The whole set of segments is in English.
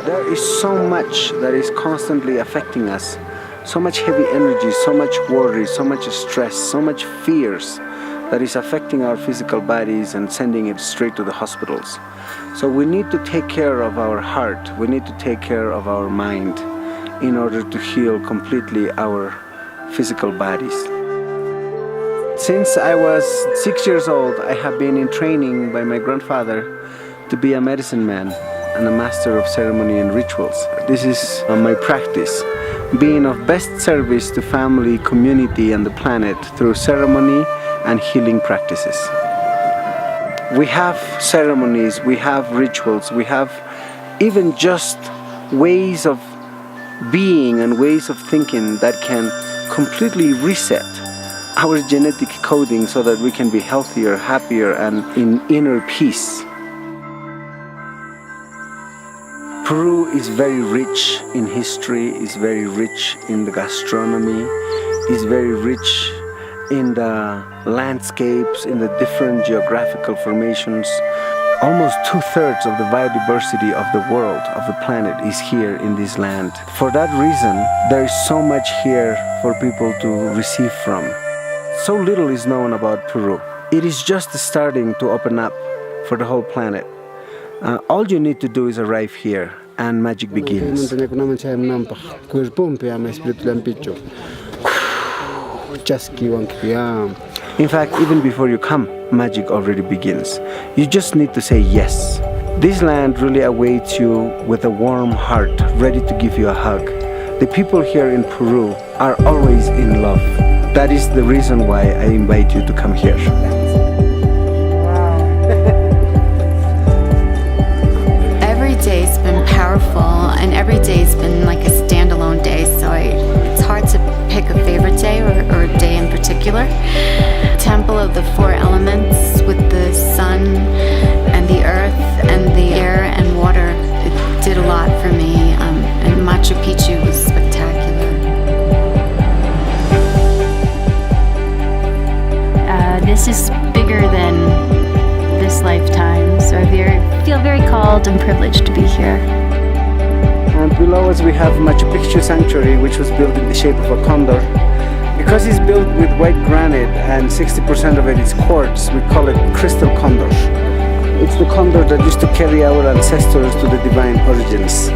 There is so much that is constantly affecting us, so much heavy energy, so much worry, so much stress, so much fears that is affecting our physical bodies and sending it straight to the hospitals. So we need to take care of our heart, we need to take care of our mind in order to heal completely our physical bodies. Since I was 6 years old, I have been in training by my grandfather to be a medicine man and a master of ceremony and rituals. This is my practice, being of best service to family, community and the planet through ceremony and healing practices. We have ceremonies, we have rituals, we have even just ways of being and ways of thinking that can completely reset our genetic coding so that we can be healthier, happier and in inner peace. Peru is very rich in history, is very rich in the gastronomy, is very rich in the landscapes, in the different geographical formations. Almost 2/3 of the biodiversity of the world, of the planet, is here in this land. For that reason, there is so much here for people to receive from. So little is known about Peru. It is just starting to open up for the whole planet. All you need to do is arrive here and magic begins. In fact, even before you come, magic already begins. You just need to say yes. This land really awaits you with a warm heart, ready to give you a hug. The people here in Peru are always in love. That is the reason why I invite you to come here. Every day's been powerful, and every day's been like a standalone day, so it's hard to pick a favorite day or a day in particular. Temple of the four elements with the sun and the earth and the air and water, it did a lot for me, and Machu Picchu was spectacular. This is bigger than this lifetime, so I feel very called and privileged to be here. And below us we have Machu Picchu Sanctuary, which was built in the shape of a condor. Because it's built with white granite and 60% of it is quartz, we call it crystal condor. It's the condor that used to carry our ancestors to the divine origins.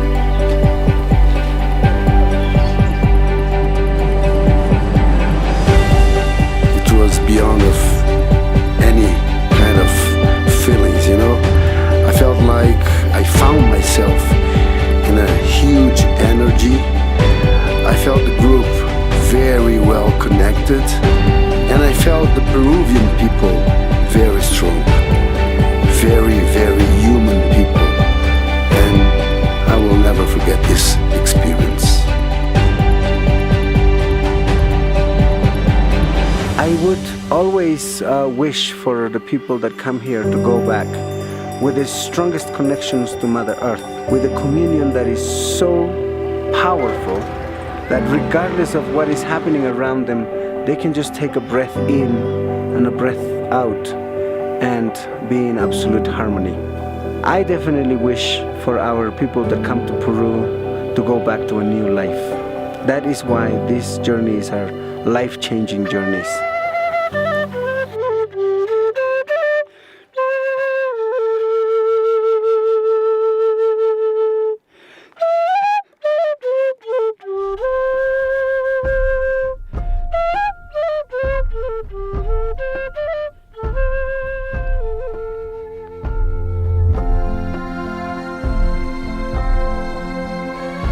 It was beyond of any kind of feelings, you know. I felt like I found myself in a huge energy. I felt the group very well connected, and I felt the Peruvian people very strong, very, very human people, and I will never forget this experience. I would always wish for the people that come here to go back with the strongest connections to Mother Earth, with a communion that is so powerful that regardless of what is happening around them, they can just take a breath in and a breath out and be in absolute harmony. I definitely wish for our people that come to Peru to go back to a new life. That is why these journeys are life-changing journeys.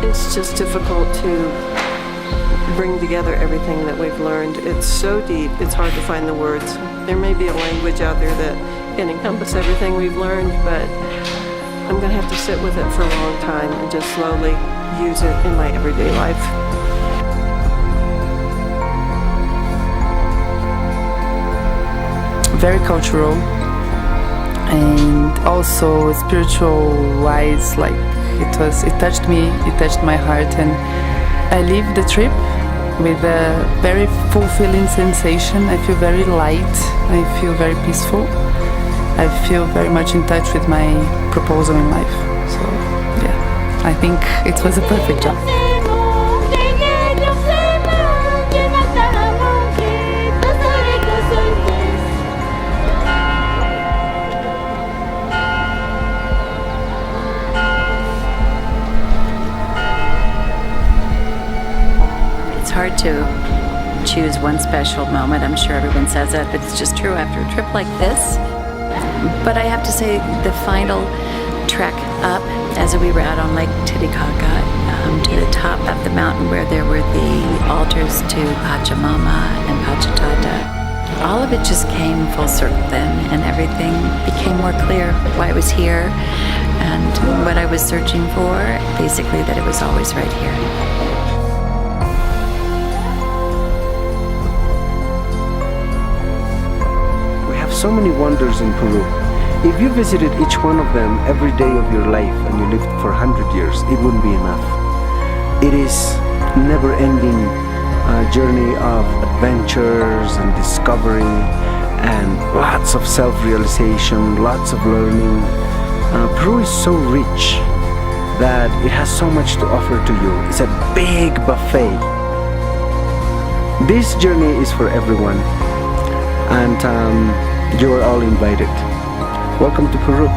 It's just difficult to bring together everything that we've learned. It's so deep, it's hard to find the words. There may be a language out there that can encompass everything we've learned, but I'm going to have to sit with it for a long time and just slowly use it in my everyday life. Very cultural and also spiritual wise, like it touched me, it touched my heart, and I leave the trip with a very fulfilling sensation. I feel very light, I feel very peaceful, I feel very much in touch with my proposal in life. So yeah, I think it was a perfect job. It's hard to choose one special moment. I'm sure everyone says that, but it's just true after a trip like this. But I have to say the final trek up, as we were out on Lake Titicaca, to the top of the mountain where there were the altars to Pachamama and Pachatata, all of it just came full circle then, and everything became more clear why I was here and what I was searching for, basically that it was always right here. So many wonders in Peru. If you visited each one of them every day of your life and you lived for 100 years, it wouldn't be enough. It is never-ending journey of adventures and discovery and lots of self-realization, lots of learning. Peru is so rich that it has so much to offer to you. It's a big buffet. This journey is for everyone, and you are all invited. Welcome to Peru.